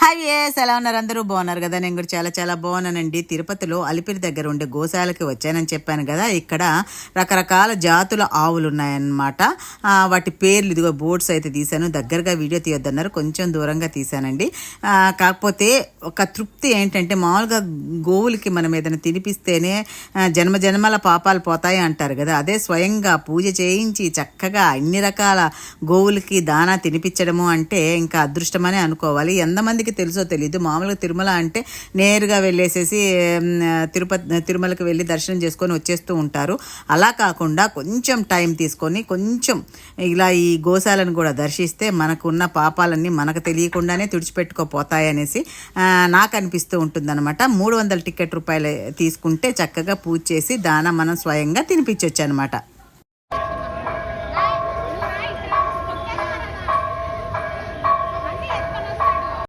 Hi ఎలా ఉన్నారు? అందరూ బాగున్నారు కదా? నేను కూడా చాలా చాలా బాగున్నానండి. తిరుపతిలో అలిపిరి దగ్గర ఉండే గోశాలకి వచ్చానని చెప్పాను కదా. ఇక్కడ రకరకాల జాతుల ఆవులు ఉన్నాయన్నమాట. వాటి పేర్లు ఇదిగో బోర్డ్స్ అయితే తీశాను. దగ్గరగా వీడియో తీయొద్దన్నారు, కొంచెం దూరంగా తీశానండి. కాకపోతే ఒక తృప్తి ఏంటంటే, మామూలుగా గోవులకి మనం ఏదైనా తినిపిస్తేనే జన్మ జన్మల పాపాలు పోతాయి అంటారు కదా. అదే స్వయంగా పూజ చేయించి చక్కగా అన్ని రకాల గోవులకి దానా తినిపించడము అంటే ఇంకా అదృష్టమనే అనుకోవాలి. ఎంతమందికి తెలుసో తెలీదు. మామూలుగా తిరుమల అంటే నేరుగా వెళ్ళేసేసి తిరుమలకి వెళ్ళి దర్శనం చేసుకొని వచ్చేస్తూ ఉంటారు. అలా కాకుండా కొంచెం టైం తీసుకొని కొంచెం ఇలా ఈ గోశాలను కూడా దర్శిస్తే మనకున్న పాపాలన్నీ మనకు తెలియకుండానే తుడిచిపెట్టుకోపోతాయి అనేసి నాకు అనిపిస్తూ ఉంటుందన్నమాట. 300 టికెట్ రూపాయలు తీసుకుంటే చక్కగా పూజ చేసి దానా మనం స్వయంగా తినిపించవచ్చు అనమాట.